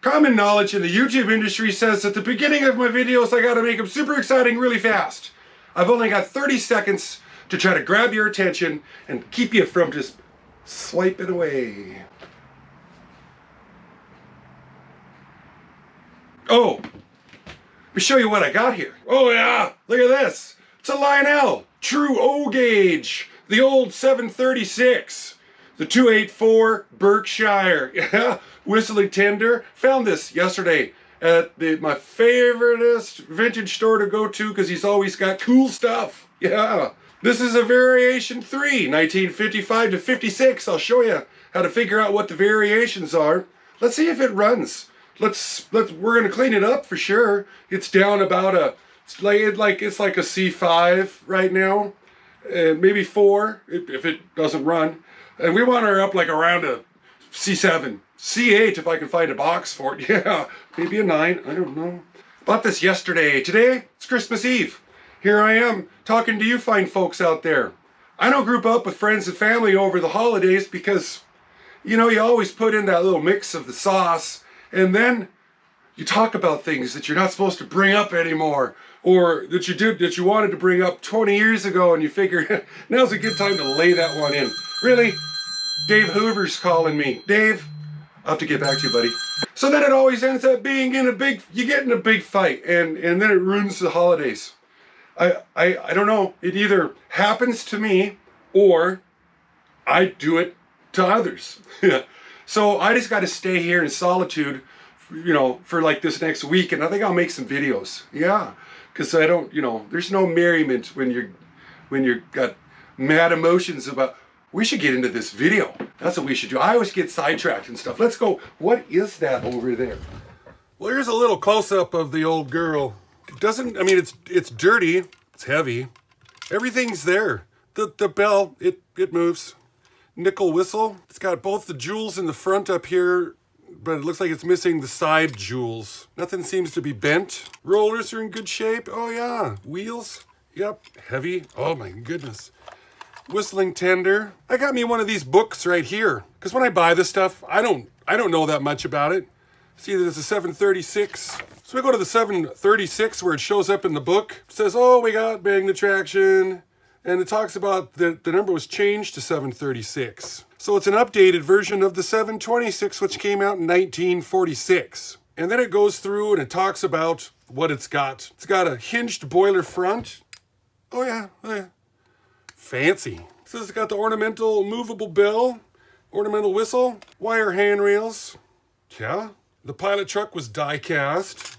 Common knowledge in the YouTube industry says at the beginning of my videos I gotta make them super exciting really fast. I've only got 30 seconds to try to grab your attention and keep you from just swiping away. Oh, let me show you what I got here. Oh yeah, look at this. It's a Lionel, true O gauge, the old 736. The 284 Berkshire, yeah, whistling tender. Found this yesterday at my favoriteest vintage store to go to because he's always got cool stuff. Yeah, this is a variation 3, 1955 to 56. I'll show you how to figure out what the variations are. Let's see if it runs. We're gonna clean it up for sure. It's down about it's like a C5 right now, and maybe 4 if it doesn't run. And we want her up like around a C7, C8 if I can find a box for it. Yeah, maybe a 9, I don't know. Bought this yesterday. Today, it's Christmas Eve. Here I am talking to you fine folks out there. I don't group up with friends and family over the holidays because, you know, you always put in that little mix of the sauce and then you talk about things that you're not supposed to bring up anymore, or that you wanted to bring up 20 years ago, and you figure now's a good time to lay that one in. Really? Dave Hoover's calling me. Dave, I'll have to get back to you, buddy. So then it always ends up being you get in a big fight, and then it ruins the holidays. I don't know. It either happens to me or I do it to others. So I just got to stay here in solitude, you know, for like this next week, and I think I'll make some videos. Yeah, because I don't, you know, there's no merriment when you're got mad emotions about. We should get into this video. That's what we should do. I always get sidetracked and stuff. Let's go. What is that over there? Well, here's a little close-up of the old girl. It doesn't, I mean, it's dirty. It's heavy. Everything's there. The bell, it moves. Nickel whistle. It's got both the jewels in the front up here, but it looks like it's missing the side jewels. Nothing seems to be bent. Rollers are in good shape. Oh yeah. Wheels. Yep. Heavy. Oh my goodness. Whistling tender. I got me one of these books right here, because when I buy this stuff, I don't know that much about it. See, there's a 736. So we go to the 736 where it shows up in the book. It says, oh, we got magnet traction. And it talks about the number was changed to 736. So it's an updated version of the 726, which came out in 1946. And then it goes through and it talks about what it's got. It's got a hinged boiler front. Oh yeah, oh yeah. Fancy. It says it's got the ornamental movable bell, ornamental whistle, wire handrails. Yeah. The pilot truck was die cast.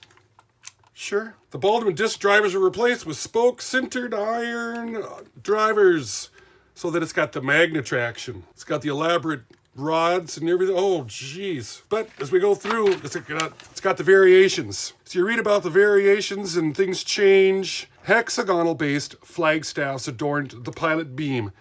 Sure. The Baldwin disc drivers were replaced with spoke-sintered iron drivers so that it's got the magnet traction. It's got the elaborate rods and everything. Oh, jeez. But as we go through, it's got the variations. So you read about the variations and things change. Hexagonal-based flagstaffs adorned the pilot beam.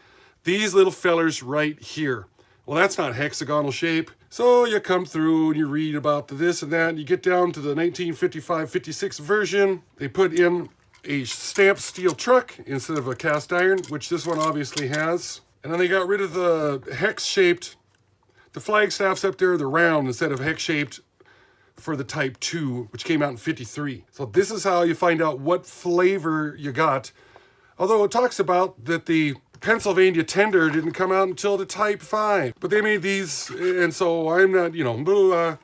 These little fellers right here. Well, that's not hexagonal shape. So you come through and you read about this and that. And you get down to the 1955-56 version. They put in a stamped steel truck instead of a cast iron, which this one obviously has. And then they got rid of the hex-shaped. The flagstaffs up there, they're round instead of hex-shaped for the Type 2, which came out in 53. So this is how you find out what flavor you got. Although it talks about that the Pennsylvania tender didn't come out until the Type 5. But they made these, and so I'm not, you know,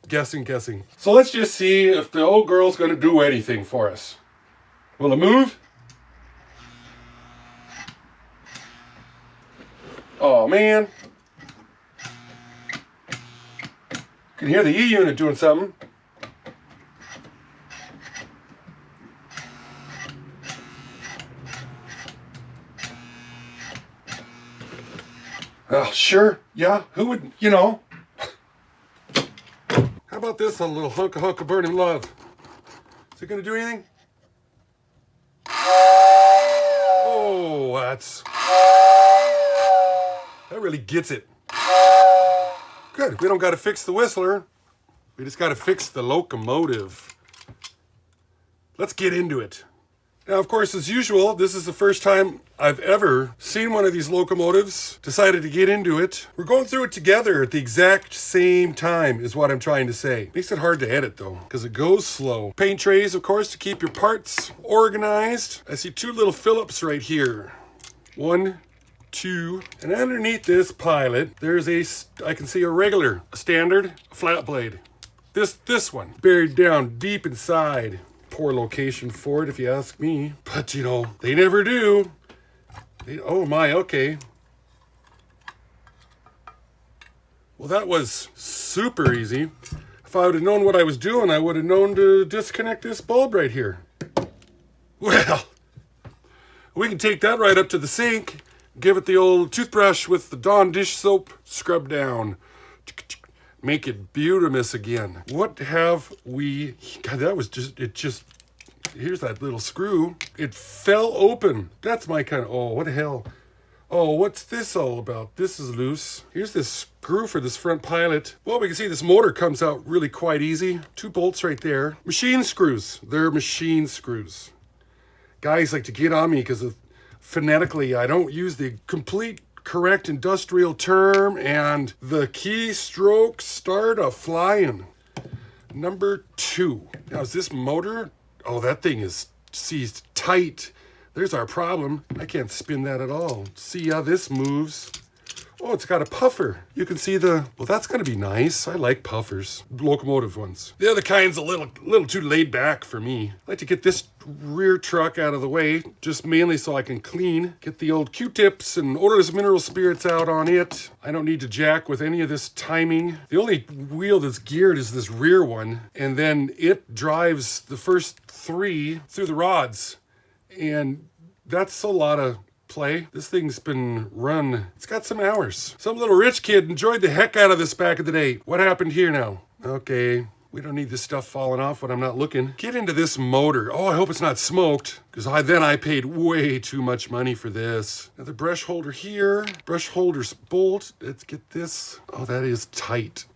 guessing. So let's just see if the old girl's going to do anything for us. Will it move? Oh, man. Can hear the E-unit doing something. Oh, sure. Yeah, who would, you know. How about this, a little hunk of burning love? Is it going to do anything? Oh, that really gets it. Good. We don't got to fix the whistler. We just got to fix the locomotive. Let's get into it. Now, of course, as usual, this is the first time I've ever seen one of these locomotives, decided to get into it. We're going through it together at the exact same time is what I'm trying to say. Makes it hard to edit though, because it goes slow. Paint trays, of course, to keep your parts organized. I see two little Phillips right here. 1, 2, and underneath this pilot, I can see a standard flat blade. This one, buried down deep inside. Poor location for it, if you ask me. But, you know, they never do. Oh my, okay. Well, that was super easy. If I would have known what I was doing, I would have known to disconnect this bulb right here. Well, we can take that right up to the sink, give it the old toothbrush with the Dawn dish soap, scrub down. Make it beautimous again. What have we... God, that was just... Here's that little screw. It fell open. That's my kind of... Oh, what the hell? Oh, what's this all about? This is loose. Here's this screw for this front pilot. Well, we can see this motor comes out really quite easy. 2 bolts right there. Machine screws. They're machine screws. Guys like to get on me because phonetically I don't use the complete correct industrial term, and the keystrokes start a-flying. Number 2. Now, is this motor? Oh, that thing is seized tight. There's our problem. I can't spin that at all. See how this moves. Oh, it's got a puffer. You can see well, that's gonna be nice. I like puffers, locomotive ones. The other kind's a little too laid back for me. I like to get this rear truck out of the way, just mainly so I can get the old Q-tips and odorless mineral spirits out on it. I don't need to jack with any of this timing. The only wheel that's geared is this rear one, and then it drives the first 3 through the rods. And that's a lot of play. This thing's been run. It's got some hours. Some little rich kid enjoyed the heck out of this back in the day. What happened here now? Okay, we don't need this stuff falling off when I'm not looking. Get into this motor. Oh, I hope it's not smoked, because then I paid way too much money for this. Another brush holder here. Brush holder's bolt. Let's get this. Oh, that is tight.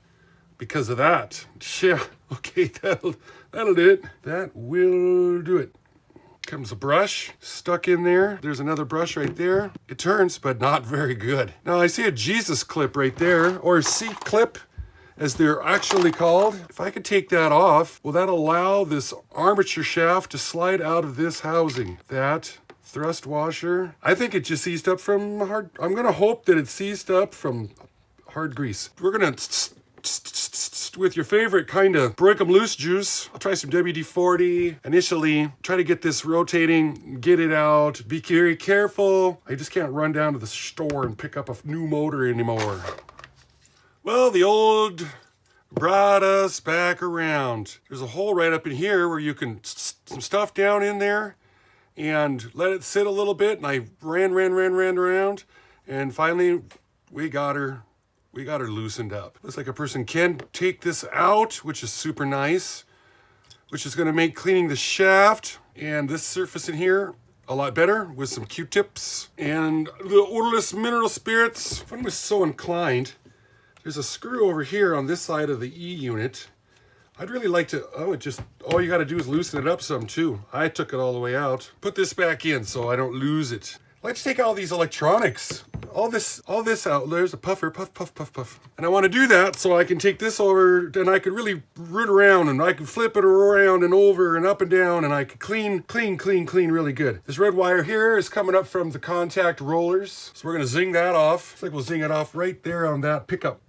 Because of that. Yeah, okay, that'll do it. That will do it. Comes a brush stuck in there. There's another brush right there. It turns, but not very good. Now I see a Jesus clip right there, or a seat clip as they're actually called. If I could take that off, will that allow this armature shaft to slide out of this housing? That thrust washer. I think it just seized up from I'm gonna hope that it seized up from hard grease. We're gonna with your favorite kind of break 'em loose juice. I'll try some WD-40 initially, try to get this rotating, get it out, be very careful. I just can't run down to the store and pick up a new motor anymore. Well, the old brought us back around. There's a hole right up in here where you can some stuff down in there and let it sit a little bit, and I ran around, and finally we got her loosened up. Looks like a person can take this out, which is super nice, which is gonna make cleaning the shaft and this surface in here a lot better with some Q-tips and the odorless mineral spirits. If I was so inclined, there's a screw over here on this side of the E unit. I'd really like to, all you gotta do is loosen it up some too. I took it all the way out. Put this back in so I don't lose it. Let's take all these electronics, all this out. There's a puffer, puff, puff, puff, puff. And I want to do that so I can take this over and I could really root around and I can flip it around and over and up and down, and I could clean really good. This red wire here is coming up from the contact rollers. So we're going to zing that off. Looks like we'll zing it off right there on that pickup.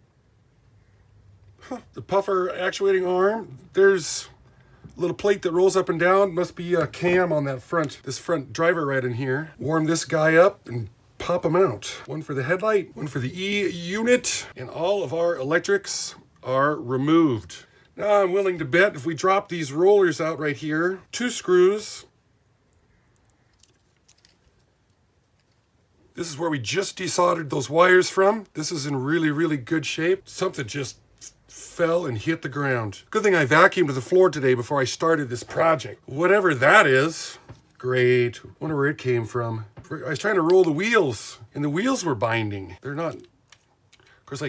The puffer actuating arm, there's a little plate that rolls up and down. Must be a cam on that this front driver right in here. Warm this guy up and pop them out. One for the headlight, one for the E unit, and all of our electrics are removed. Now I'm willing to bet if we drop these rollers out right here, 2 screws. This is where we just desoldered those wires from. This is in really good shape. Something just fell and hit the ground. Good thing I vacuumed the floor today before I started this project. Whatever that is, great. Wonder where it came from. I was trying to roll the wheels, and the wheels were binding. They're not, of course,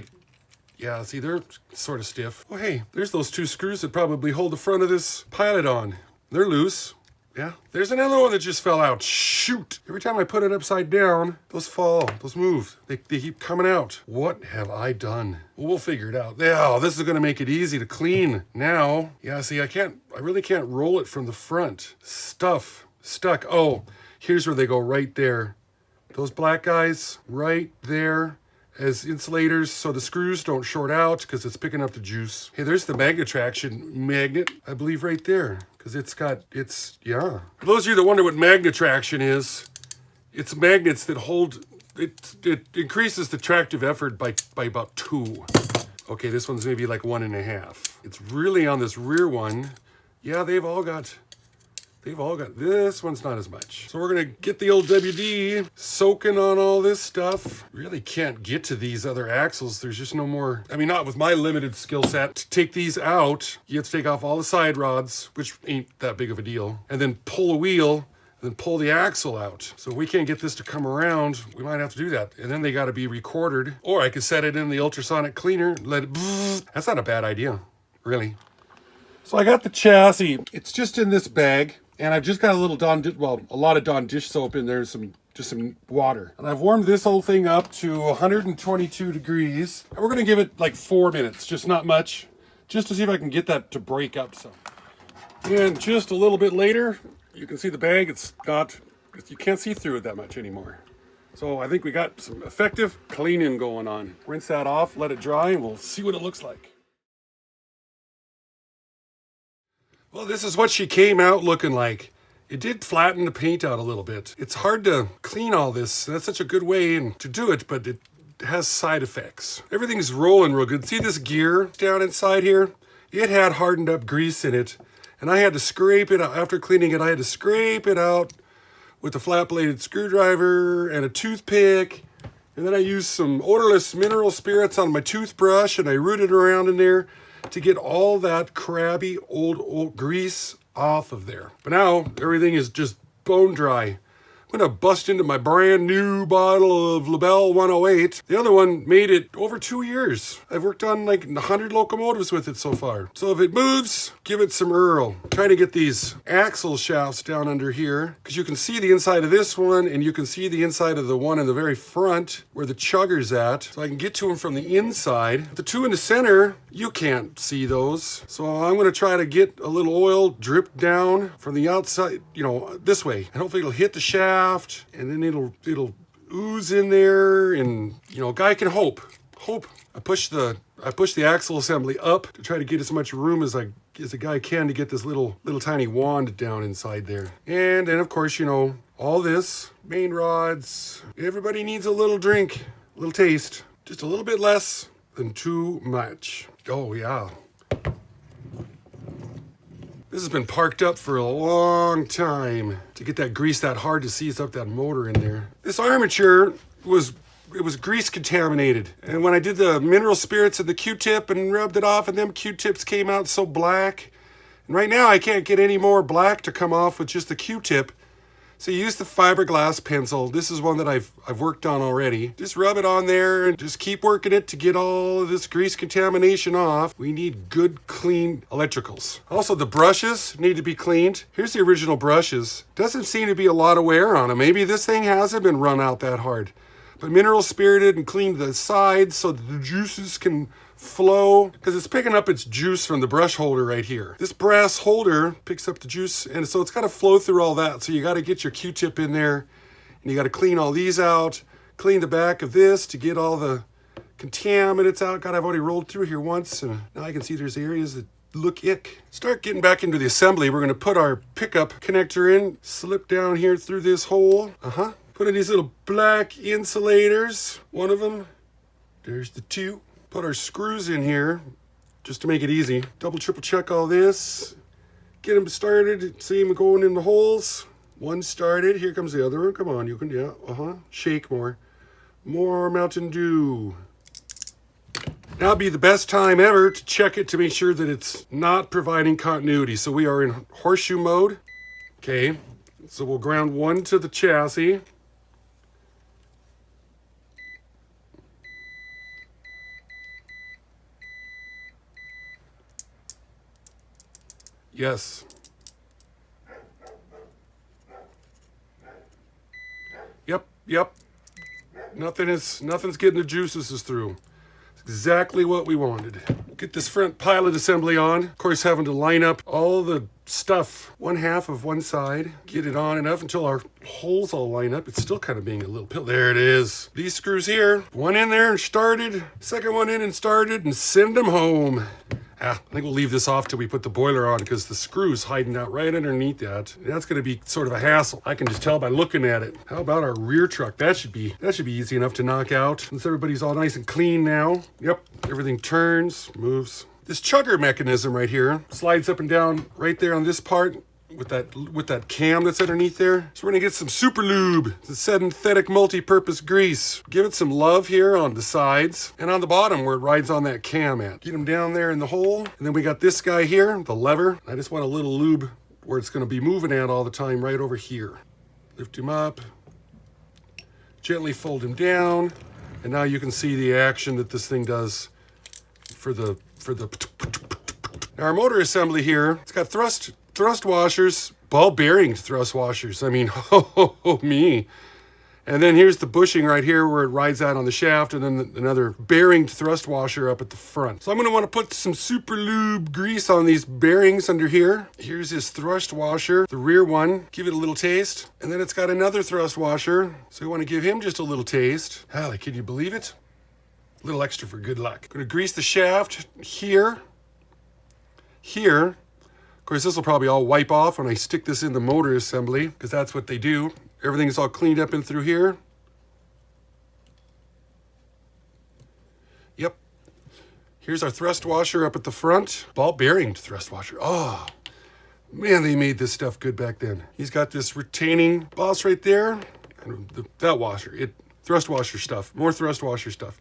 yeah, see, they're sort of stiff. Oh, hey, there's those 2 screws that probably hold the front of this pilot on. They're loose. Yeah, there's another one that just fell out. Shoot. Every time I put it upside down, those fall, those move. They keep coming out. What have I done? Well, we'll figure it out. Yeah, this is gonna make it easy to clean. Now, yeah, see, I really can't roll it from the front. Stuck. Oh, here's where they go, right there. Those black guys right there as insulators so the screws don't short out because it's picking up the juice. Hey, there's the magnet traction magnet, I believe right there, because yeah. For those of you that wonder what magnet traction is, it's magnets that hold, it increases the tractive effort by about 2. Okay, this one's maybe like 1.5. It's really on this rear one. Yeah, they've all got, this one's not as much. So we're gonna get the old WD soaking on all this stuff. Really can't get to these other axles. There's just no more, I mean, not with my limited skill set. To take these out, you have to take off all the side rods, which ain't that big of a deal, and then pull a wheel, and then pull the axle out. So if we can't get this to come around, we might have to do that. And then they gotta be recorded, or I could set it in the ultrasonic cleaner, let it, that's not a bad idea, really. So I got the chassis. It's just in this bag. And I've just got a lot of Dawn dish soap in there, just some water. And I've warmed this whole thing up to 122 degrees. And we're gonna give it like 4 minutes, just not much, just to see if I can get that to break up some. And just a little bit later, you can see the bag, you can't see through it that much anymore. So I think we got some effective cleaning going on. Rinse that off, let it dry, and we'll see what it looks like. Well, this is what she came out looking like. It did flatten the paint out a little bit. It's hard to clean all this. That's such a good way to do it, but it has side effects. Everything's rolling real good. See this gear down inside here? It had hardened up grease in it, and I had to scrape it out. After cleaning it, I had to scrape it out with a flat-bladed screwdriver and a toothpick, and then I used some odorless mineral spirits on my toothbrush, and I rooted around in there to get all that crabby old grease off of there. But now everything is just bone dry. I'm gonna bust into my brand new bottle of Labelle 108. The other one made it over 2 years. I've worked on like 100 locomotives with it so far. So if it moves, give it some Earl. Try to get these axle shafts down under here, because you can see the inside of this one and you can see the inside of the one in the very front where the chugger's at. So I can get to them from the inside. The two in the center, you can't see those. So I'm gonna try to get a little oil dripped down from the outside, this way. And hopefully it'll hit the shaft, and then it'll ooze in there, and a guy can hope. I push the axle assembly up to try to get as much room as a guy can to get this little tiny wand down inside there. And then of course, all this, main rods, everybody needs a little drink, a little taste, just a little bit less than too much. Oh yeah. This has been parked up for a long time to get that grease that hard to seize up that motor in there. This armature was grease contaminated. And when I did the mineral spirits and the Q-tip and rubbed it off, and them Q-tips came out so black. And right now I can't get any more black to come off with just the Q-tip. So you use the fiberglass pencil. This is one that I've worked on already. Just rub it on there and just keep working it to get all of this grease contamination off. We need good, clean electricals. Also, the brushes need to be cleaned. Here's the original brushes. Doesn't seem to be a lot of wear on them. Maybe this thing hasn't been run out that hard. But mineral spirited and cleaned the sides so that the juices can flow, because it's picking up its juice from the brush holder right here. This brass holder picks up the juice, and so it's got to flow through all that. So you got to get your Q-tip in there, and you got to clean all these out, clean the back of this to get all the contaminants out. God, I've already rolled through here once, and now I can see there's areas that look ick. Start getting back into the assembly. We're going to put our pickup connector in, slip down here through this hole. Put in these little black insulators. One of them, there's the two. Put our screws in here just to make it easy. Double, triple check all this. Get them started. See them going in the holes. One started. Here comes the other one. Come on, you can, yeah, Shake more. More Mountain Dew. Now would be the best time ever to check it to make sure that it's not providing continuity. So we are in horseshoe mode. Okay, so we'll ground one to the chassis. Yes. Yep. Nothing's getting the juices through. It's exactly what we wanted. Get this front pilot assembly on. Of course, having to line up all the stuff one half of one side, get it on enough until our holes all line up. It's still kind of being a little pill. There it is. These screws here, one in there and started, second one in and started, and send them home. I think we'll leave this off till we put the boiler on because the screw's hiding out right underneath that. That's going to be sort of a hassle. I can just tell by looking at it. How about our rear truck? That should be easy enough to knock out. Since everybody's all nice and clean now. Yep, everything turns, moves. This chugger mechanism right here slides up and down right there on this part with that cam that's underneath there. So we're gonna get some super lube. It's a synthetic multi-purpose grease. Give it some love here on the sides and on the bottom where it rides on that cam at. Get them down there in the hole. And then we got this guy here, the lever. I just want a little lube where it's gonna be moving at all the time right over here. Lift him up, gently fold him down. And now you can see the action that this thing does for the now our motor assembly here, it's got thrust washers, ball bearing thrust washers. I mean, me. And then here's the bushing right here where it rides out on the shaft, and then another bearing thrust washer up at the front. So I'm going to want to put some super lube grease on these bearings under here. Here's this thrust washer, the rear one. Give it a little taste. And then it's got another thrust washer. So we want to give him just a little taste. Holly, can you believe it? A little extra for good luck. Going to grease the shaft here. Here. Of course, this will probably all wipe off when I stick this in the motor assembly, because that's what they do. Everything's all cleaned up in through here. Yep. Here's our thrust washer up at the front. Ball bearing thrust washer. Oh, man, they made this stuff good back then. He's got this retaining boss right there. And that washer. Thrust washer stuff. More thrust washer stuff.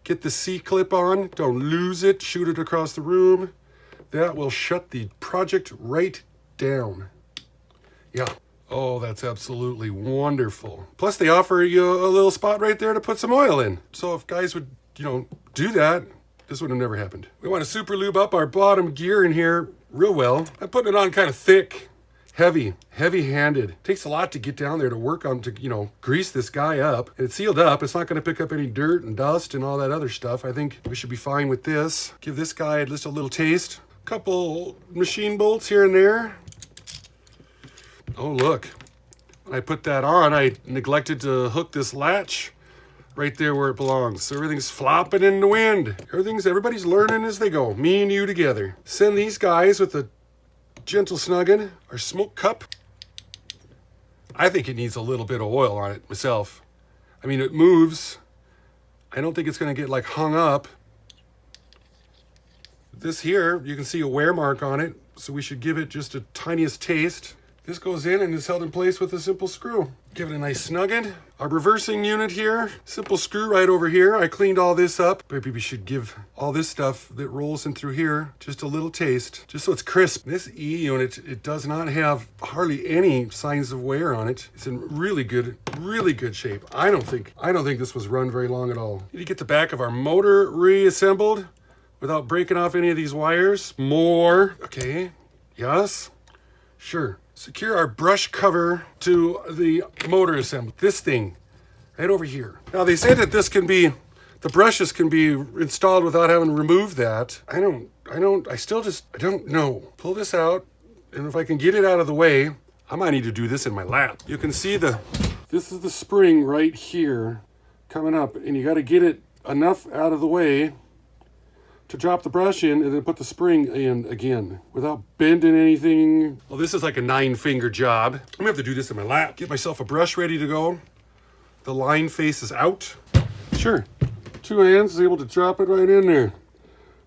Get the C-clip on. Don't lose it. Shoot it across the room. That will shut the project right down. Yeah. Oh, that's absolutely wonderful. Plus, they offer you a little spot right there to put some oil in. So if guys would, do that, this would have never happened. We want to super lube up our bottom gear in here real well. I'm putting it on kind of thick, heavy-handed. Takes a lot to get down there to work on, to, grease this guy up. And it's sealed up. It's not going to pick up any dirt and dust and all that other stuff. I think we should be fine with this. Give this guy just a little taste. Couple machine bolts here and there. Oh, look. When I put that on, I neglected to hook this latch right there where it belongs. So everything's flopping in the wind. Everybody's learning as they go. Me and you together. Send these guys with a gentle snugging. Our smoke cup. I think it needs a little bit of oil on it myself. I mean, it moves. I don't think it's going to get hung up. This here, you can see a wear mark on it, so we should give it just a tiniest taste. This goes in and is held in place with a simple screw. Give it a nice snugging. Our reversing unit here, simple screw right over here. I cleaned all this up. Maybe we should give all this stuff that rolls in through here just a little taste, just so it's crisp. This E unit, it does not have hardly any signs of wear on it. It's in really good shape. I don't think this was run very long at all. Need to get the back of our motor reassembled without breaking off any of these wires. More. Okay. Yes. Sure. Secure our brush cover to the motor assembly. This thing right over here. Now they say that the brushes can be installed without having to remove that. I don't know. Pull this out, and if I can get it out of the way, I might need to do this in my lap. You can see this is the spring right here coming up, and you got to get it enough out of the way to drop the brush in and then put the spring in again without bending anything. Well, this is like a 9-finger job. I'm gonna have to do this in my lap. Get myself a brush ready to go. The line faces out. Sure, 2 hands is able to drop it right in there.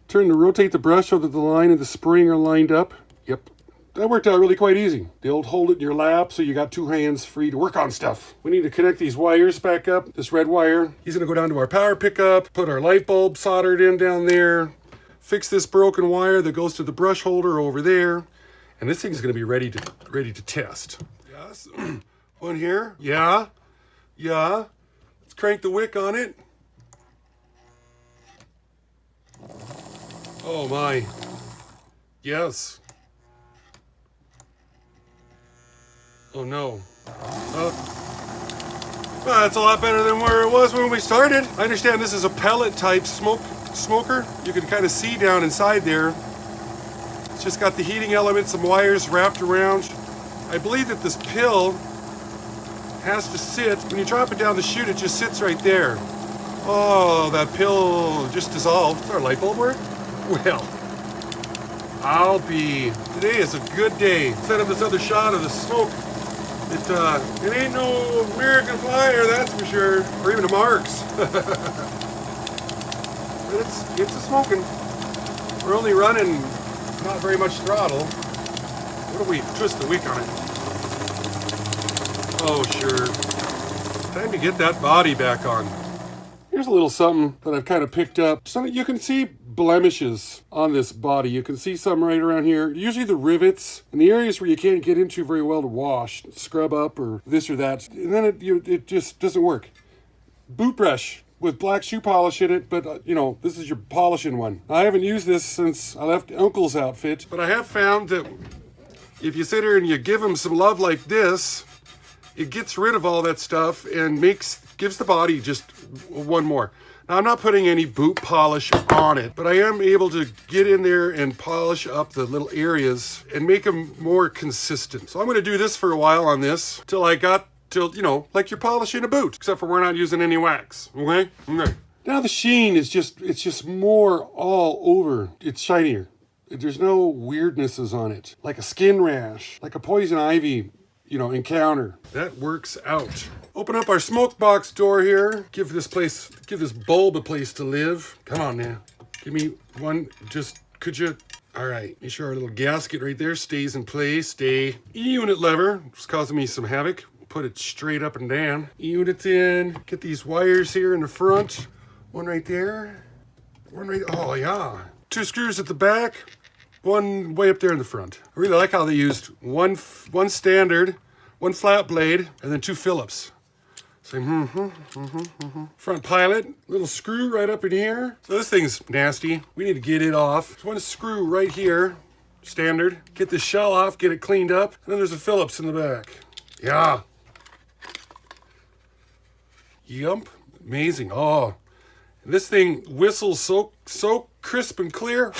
Turn to rotate the brush so that the line and the spring are lined up. Yep, that worked out really quite easy. The old hold it in your lap so you got 2 hands free to work on stuff. We need to connect these wires back up. This red wire, he's gonna go down to our power pickup, put our light bulb soldered in down there, fix this broken wire that goes to the brush holder over there, and this thing's gonna be ready to test. Yes, one here, yeah. Let's crank the wick on it. Oh my, yes. Oh no. Well, that's a lot better than where it was when we started. I understand this is a pellet type smoker. You can kind of see down inside there. It's just got the heating element, some wires wrapped around. I believe that this pill has to sit, when you drop it down the chute, it just sits right there. Oh, that pill just dissolved. Does our light bulb work? Well, today is a good day. Set up this other shot of the smoke. It ain't no American Flyer, that's for sure. Or even a Marks. But it's a smoking. We're only running not very much throttle. What do we twist the wick on it? Oh, sure. Time to get that body back on. Here's a little something that I've kind of picked up. So you can see blemishes on this body. You can see some right around here. Usually the rivets and the areas where you can't get into very well to wash, scrub up or this or that. And then it just doesn't work. Boot brush with black shoe polish in it, but this is your polishing one. I haven't used this since I left Uncle's outfit, but I have found that if you sit here and you give them some love like this, it gets rid of all that stuff and gives the body just one more. Now, I'm not putting any boot polish on it, but I am able to get in there and polish up the little areas and make them more consistent. So I'm going to do this for a while on this till like you're polishing a boot, except for we're not using any wax. Okay? Now the sheen is it's just more all over. It's shinier. There's no weirdnesses on it, like a skin rash, like a poison ivy encounter. That works out. Open up our smoke box door here. Give this bulb a place to live. Come on now. Give me one, could you? All right, make sure our little gasket right there stays in place. E-unit lever, it's causing me some havoc. Put it straight up and down. E-unit's in. Get these wires here in the front. One right there. Oh yeah. 2 screws at the back. One way up there in the front. I really like how they used one standard, one flat blade, and then 2 Phillips. So, front pilot, little screw right up in here. So this thing's nasty. We need to get it off. There's one screw right here, standard. Get the shell off, get it cleaned up. And then there's a Phillips in the back. Yeah. Yump. Amazing. Oh, this thing whistles so crisp and clear.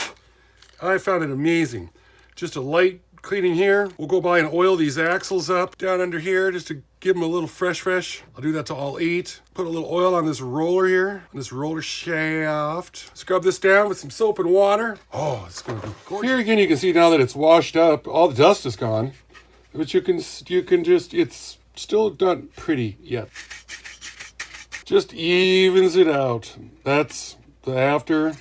I found it amazing. Just a light cleaning here. We'll go by and oil these axles up down under here just to give them a little fresh. I'll do that to all 8. Put a little oil on this roller here, on this roller shaft. Scrub this down with some soap and water. Oh, it's going to be gorgeous. Here again, you can see now that it's washed up. All the dust is gone. But you can just, it's still not pretty yet. Just evens it out. That's the after.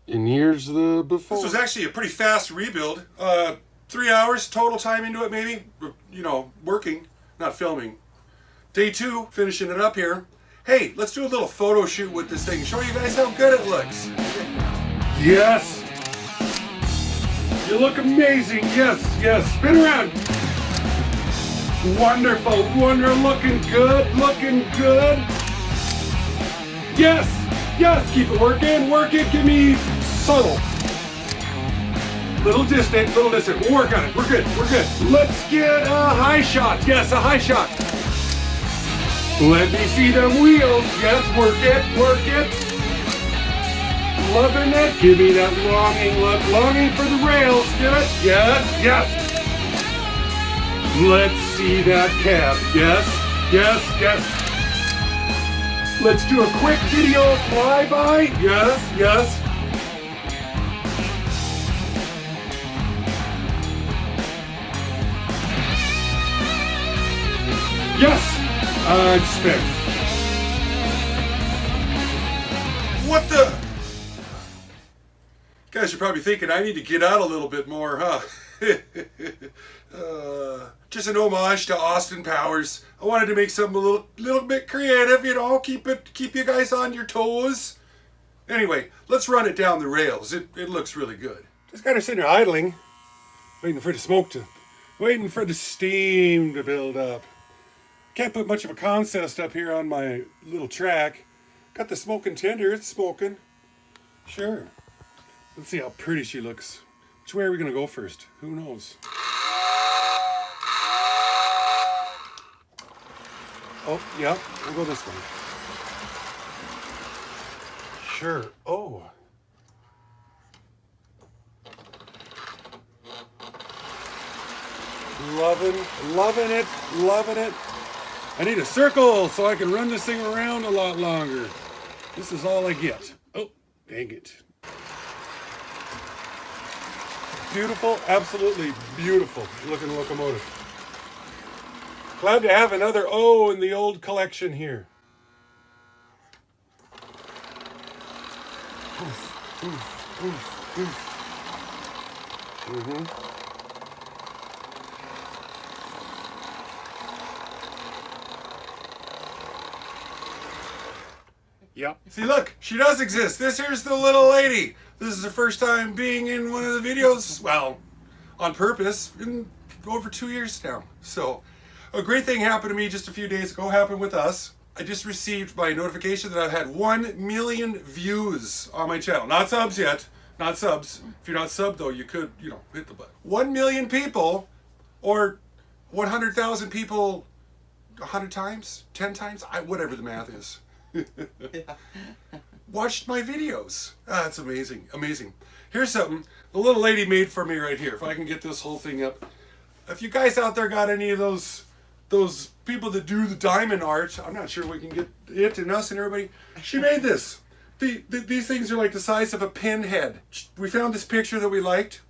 And here's the before. This was actually a pretty fast rebuild. 3 hours total time into it, maybe. Working, not filming. Day 2, finishing it up here. Hey, let's do a little photo shoot with this thing. Show you guys how good it looks. Yes. You look amazing. Yes. Spin around. Wonderful. Looking good. Yes. Keep it working. Give me subtle. Little distant. We'll work on it. We're good. Let's get a high shot. Yes, a high shot. Let me see them wheels. Yes, work it. Loving it. Give me that longing for the rails. Get it? Yes. Let's see that cab. Yes. Let's do a quick video flyby. Yes. Yes! I'm spent. What the? Guys, you're probably thinking I need to get out a little bit more, huh? Just an homage to Austin Powers. I wanted to make something a little bit creative, keep you guys on your toes. Anyway, let's run it down the rails. It looks really good. Just kind of sitting there idling, waiting for the steam to build up. Can't put much of a contest up here on my little track. Got the smoking tender, it's smoking. Sure. Let's see how pretty she looks. Which way are we gonna go first? Who knows? Oh, yeah, we'll go this way. Sure. Oh. Loving it. I need a circle so I can run this thing around a lot longer. This is all I get. Oh, dang it. Beautiful, absolutely beautiful looking locomotive. Glad to have another O in the old collection here. Oof, oof, oof, oof. Yep. See, look, she does exist. This here's the little lady. This is her first time being in one of the videos, well, on purpose, in over 2 years now. So, a great thing happened to me just a few days ago, happened with us. I just received my notification that I've had 1 million views on my channel. Not subs yet, not subs. If you're not subbed though, you could, hit the button. 1 million people, or 100,000 people 100 times, 10 times, whatever the math is. Watched my videos. That's amazing. Here's something the little lady made for me right here. If I can get this whole thing up. If you guys out there got any of those people that do the diamond art, I'm not sure we can get it and us and everybody. She made this. These things are like the size of a pinhead. We found this picture that we liked.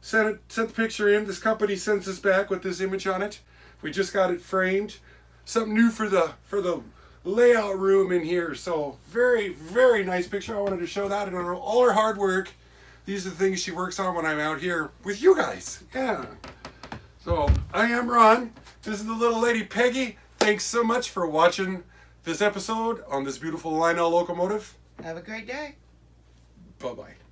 Sent the picture in. This company sends us back with this image on it. We just got it framed. Something new for the layout room in here. So very, very nice picture. I wanted to show that, and all her hard work. These are the things she works on when I'm out here with you guys. Yeah. So I am Ron. This is the little lady Peggy. Thanks so much for watching this episode on this beautiful Lionel locomotive. Have a great day. Bye-bye.